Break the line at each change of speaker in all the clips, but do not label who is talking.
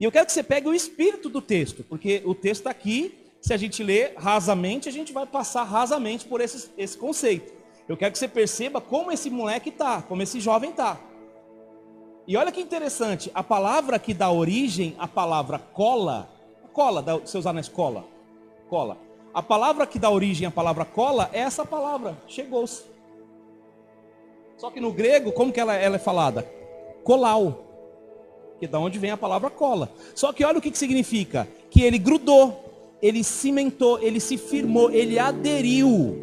E eu quero que você pegue o espírito do texto, porque o texto está aqui, se a gente ler rasamente, a gente vai passar rasamente por esse conceito. Eu quero que você perceba como esse moleque está, como esse jovem está. E olha que interessante, a palavra que dá origem à palavra cola, você usar na escola, cola. A palavra que dá origem à palavra cola é essa palavra, chegou-se. Só que no grego, como que ela é falada? Colau. Que é da onde vem a palavra cola. Só que olha o que significa. Que ele grudou, ele cimentou, ele se firmou, ele aderiu.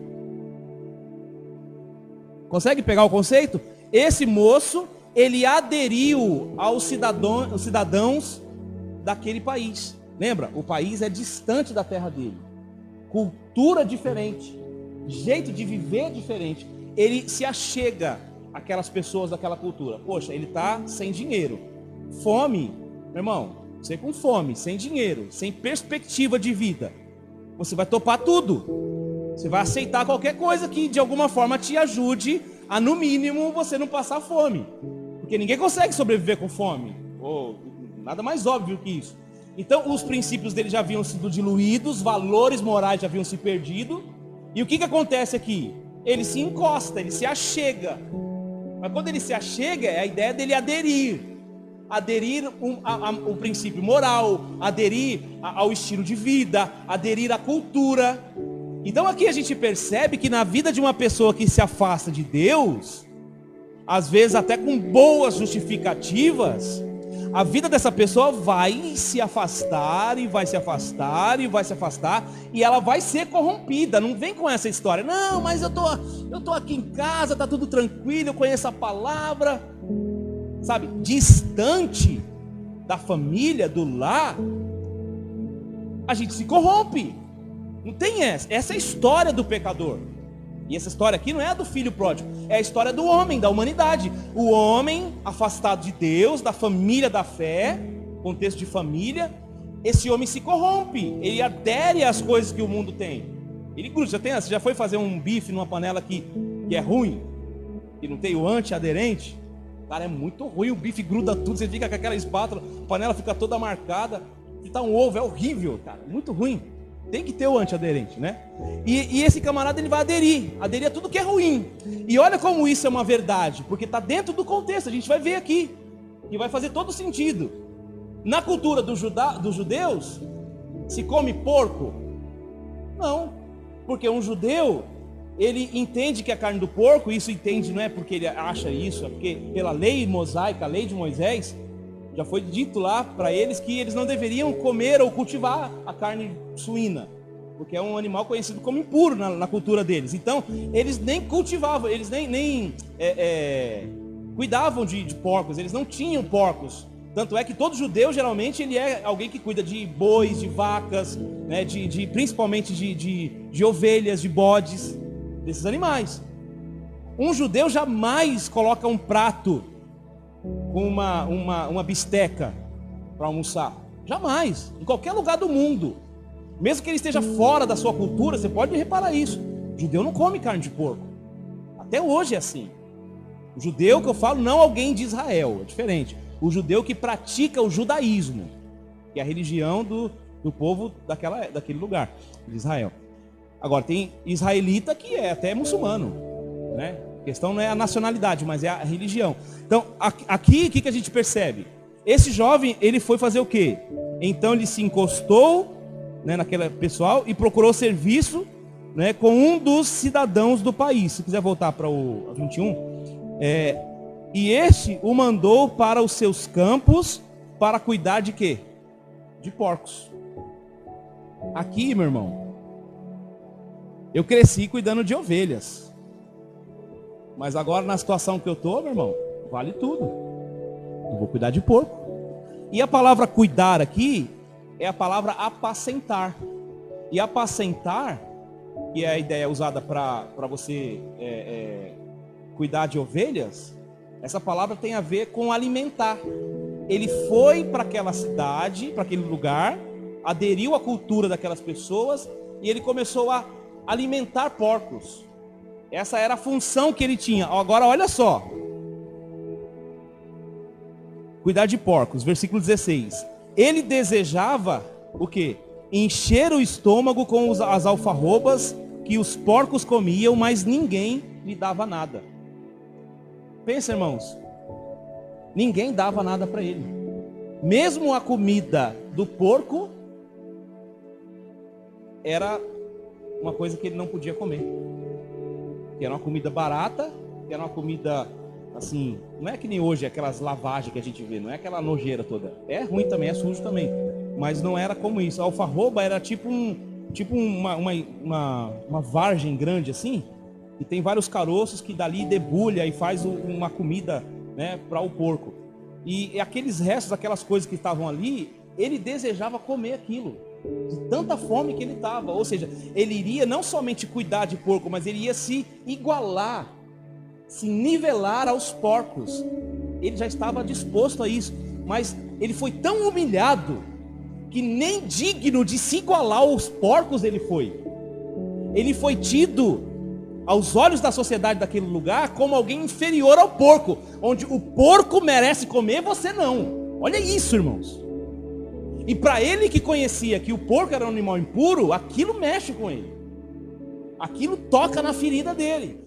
Consegue pegar o conceito? Esse moço, ele aderiu aos cidadãos daquele país. Lembra? O país é distante da terra dele. Cultura diferente. Jeito de viver diferente. Ele se achega àquelas pessoas daquela cultura. Poxa, ele está sem dinheiro. Fome, meu irmão, você com fome, sem dinheiro, sem perspectiva de vida, você vai topar tudo. Você vai aceitar qualquer coisa que de alguma forma te ajude a, no mínimo, você não passar fome. Porque ninguém consegue sobreviver com fome. Ou nada mais óbvio que isso. Então os princípios dele já haviam sido diluídos, valores morais já haviam se perdido. E o que acontece aqui? Ele se encosta, ele se achega. Mas quando ele se achega, é a ideia dele aderir ao princípio moral, aderir ao estilo de vida, aderir à cultura. Então aqui a gente percebe que na vida de uma pessoa que se afasta de Deus, às vezes até com boas justificativas, a vida dessa pessoa vai se afastar e vai se afastar e vai se afastar, e ela vai ser corrompida. Não vem com essa história, não, mas eu tô aqui em casa, tá tudo tranquilo, eu conheço a palavra. Sabe, distante da família, do lar, a gente se corrompe. Não tem essa. Essa é a história do pecador. E essa história aqui não é a do filho pródigo, é a história do homem, da humanidade. O homem afastado de Deus, da família da fé, contexto de família, esse homem se corrompe, ele adere às coisas que o mundo tem. Ele gruda. Você já foi fazer um bife numa panela que é ruim, que não tem o anti-aderente? Cara, é muito ruim, o bife gruda tudo, você fica com aquela espátula, a panela fica toda marcada, fritar um ovo é horrível, cara, muito ruim. Tem que ter o antiaderente, né? E esse camarada, ele vai aderir a tudo que é ruim. E olha como isso é uma verdade, porque está dentro do contexto, a gente vai ver aqui, e vai fazer todo sentido. Na cultura dos judeus, se come porco? Não, porque um judeu, ele entende que a carne do porco, isso entende, não é porque ele acha isso, é porque pela lei mosaica, a lei de Moisés, já foi dito lá para eles que eles não deveriam comer ou cultivar a carne suína, porque é um animal conhecido como impuro na cultura deles. Então, eles nem cultivavam, eles nem cuidavam de porcos, eles não tinham porcos. Tanto é que todo judeu, geralmente, ele é alguém que cuida de bois, de vacas, né, principalmente de ovelhas, de bodes, desses animais. Um judeu jamais coloca um prato com uma bisteca para almoçar. Jamais. Em qualquer lugar do mundo. Mesmo que ele esteja fora da sua cultura, você pode reparar isso. O judeu não come carne de porco. Até hoje é assim. O judeu que eu falo, não alguém de Israel, é diferente. O judeu que pratica o judaísmo, que é a religião do povo daquele lugar, de Israel. Agora, tem israelita que é até muçulmano, né? A questão não é a nacionalidade, mas é a religião. Então, aqui, o que a gente percebe? Esse jovem, ele foi fazer o quê? Então, ele se encostou, né, naquele pessoal e procurou serviço, né, com um dos cidadãos do país. Se quiser voltar para o 21. E este o mandou para os seus campos para cuidar de quê? De porcos. Aqui, meu irmão, eu cresci cuidando de ovelhas. Mas agora, na situação que eu estou, meu irmão, vale tudo. Eu vou cuidar de porco. E a palavra cuidar aqui é a palavra apacentar. E apacentar, que é a ideia usada para você cuidar de ovelhas, essa palavra tem a ver com alimentar. Ele foi para aquela cidade, para aquele lugar, aderiu à cultura daquelas pessoas e ele começou a alimentar porcos. Essa era a função que ele tinha. Agora olha só. Cuidar de porcos, versículo 16. Ele desejava o quê? Encher o estômago com as alfarrobas que os porcos comiam, mas ninguém lhe dava nada. Pensa, irmãos, ninguém dava nada para ele. Mesmo a comida do porco era uma coisa que ele não podia comer. Que era uma comida barata, que era uma comida assim, não é que nem hoje aquelas lavagens que a gente vê, não é aquela nojeira toda. É ruim também, é sujo também, mas não era como isso. A alfarroba era tipo uma vargem grande assim, e tem vários caroços que dali debulha e faz uma comida, né, para o porco. E aqueles restos, aquelas coisas que estavam ali, ele desejava comer aquilo, de tanta fome que ele estava. Ou seja, ele iria não somente cuidar de porco, mas ele ia se igualar, se nivelar aos porcos. Ele já estava disposto a isso, mas ele foi tão humilhado que nem digno de se igualar aos porcos ele foi. Ele foi tido, aos olhos da sociedade daquele lugar, como alguém inferior ao porco, onde o porco merece comer, você não. Olha isso, irmãos. E para ele que conhecia que o porco era um animal impuro, aquilo mexe com ele. Aquilo toca na ferida dele.